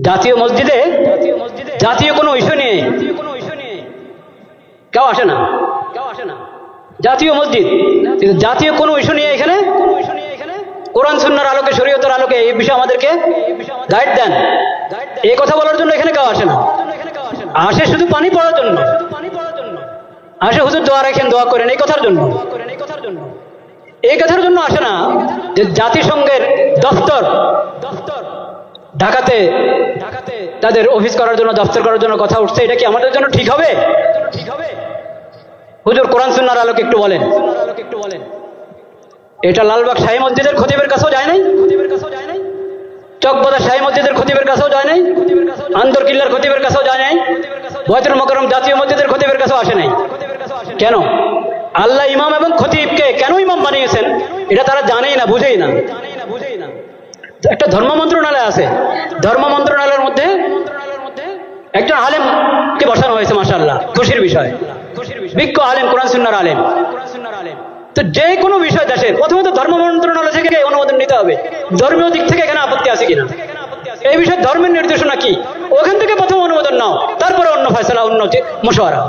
জাতীয় মসজিদে জাতীয় কোনো ইস্যু নিয়ে কেউ আসে না। জাতীয় মসজিদ জাতীয় কোনো ইস্যু নিয়ে এখানে কোরআন সুন্নাহর আলোকে, শরীয়তের আলোকে এই বিষয়ে আমাদেরকে গাইড দেন, এই কথা বলার জন্য এখানে কেউ আসে না। আসে শুধু পানি পড়ার জন্য, আসে হুজুর দোয়া রাখেন, দোয়া করেন, এই কথার জন্য। এই কথার জন্য আসে না যে জাতিসংঘের দফতর ঢাকাতে তাদের অফিস করার জন্য, দফতর করার জন্য কথা উঠছে, এটা কি আমাদের জন্য ঠিক হবে? হুজুর কোরআন সুন্নাহর আলোকে একটু বলেন। এটা লালবাগ শাহী মসজিদের খতিবের কাছেও যায় নাই, চকবাজার শাহী মসজিদের খতিবের কাছেও যায় নাই, আন্দরকিল্লার খতিবের কাছেও যায় নাই, বয়তুল মোকাররম জাতীয় মসজিদের খতিবের কাছেও আসে নাই। কেন? আল্লাহ ইমাম এবং খতিবকে কেন ইমাম বানিয়েছেন এটা তারা জানেই না, বুঝেই না। একটা ধর্ম মন্ত্রণালয় আছে, ধর্ম মন্ত্রণালয়ের মধ্যে একজন আলেমকে বসানো হয়েছে, মাশাআল্লাহ, খুশির বিষয়, বিজ্ঞ আলেম, কোরআন সুন্নাহর আলেম। তো যে কোনো বিষয় দেশের প্রথমত ধর্ম মন্ত্রণালয় থেকে অনুমোদন নিতে হবে, ধর্মীয় দিক থেকে এখানে আপত্তি আছে কিনা, এই বিষয়ে ধর্মের নির্দেশনা কি, ওখান থেকে প্রথম অনুমোদন নাও, তারপরে অন্য ফয়সালা, অন্য মশওয়ারা।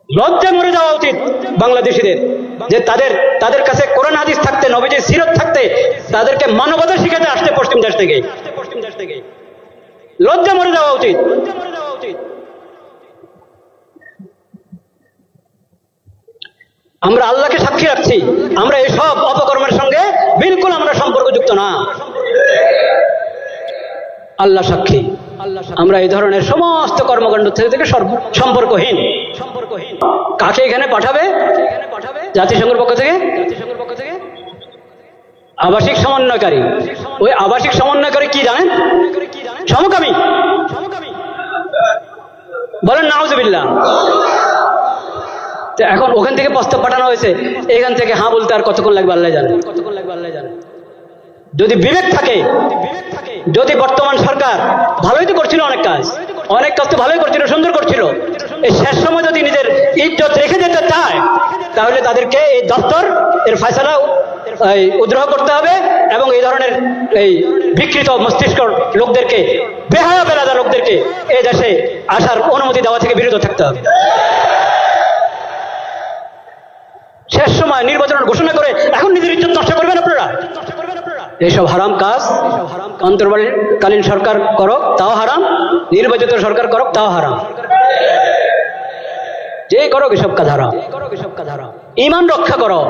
লজ্জা মরে যাওয়া উচিত বাংলাদেশিদের, যে তাদের কাছে কোরআন হাদিস থাকতে, নবীজির সিরত থাকতে, তাদেরকে মানবতা শিখাতে আসতে পশ্চিম দেশ থেকে। লজ্জা মরে যাওয়া উচিত। আমরা আল্লাহকে সাক্ষী রাখছি, আমরা এসব অপকর্মের সঙ্গে বিলকুল আমরা সম্পর্কযুক্ত না। আল্লাহ সাক্ষী, আমরা এই ধরনের সমস্ত কর্মকাণ্ড থেকে সম্পর্কহীন। কাকে এখানে পাঠাবে জাতিসংঘের পক্ষ থেকে? আবাসিক সমন্বয়কারী। ওই আবাসিক সমন্বয়কারী কি জানেন? সমকামী। বলেন নাউজুবিল্লাহ। এখন ওখান থেকে প্রস্তাব পাঠানো হয়েছে, এখান থেকে হ্যাঁ বলতে আর কতক্ষণ লাগবে আল্লাহ জানে। যদি বিবেক থাকে, যদি বর্তমান সরকার ভালোই তো করছিল, অনেক কাজ তো ভালোই করছিল, সুন্দর করছিল, এই শেষ সময় যদি নিজের ইজ্জত রেখে যেতে চায়, তাহলে তাদেরকে এই দপ্তর এর ফয়সালা উদ্রহ করতে হবে এবং এই ধরনের এই বিকৃত মস্তিষ্ক লোকদেরকে, বেহায়া বেলাদা লোকদেরকে এই দেশে আসার অনুমতি দেওয়া থেকে বিরত থাকতে হবে। শেষ সময় নির্বাচনের ঘোষণা করে এখন নিজের ইজ্জত নষ্ট করবেন আপনারা? এইসব হারাম কাজ অন্তর্বর্তীকালীন সরকার করক তাও হারাম, নির্বাচিত সরকার করক তাও হারাম, যে করো এসব কাজ হারাম। ঈমান রক্ষা করো।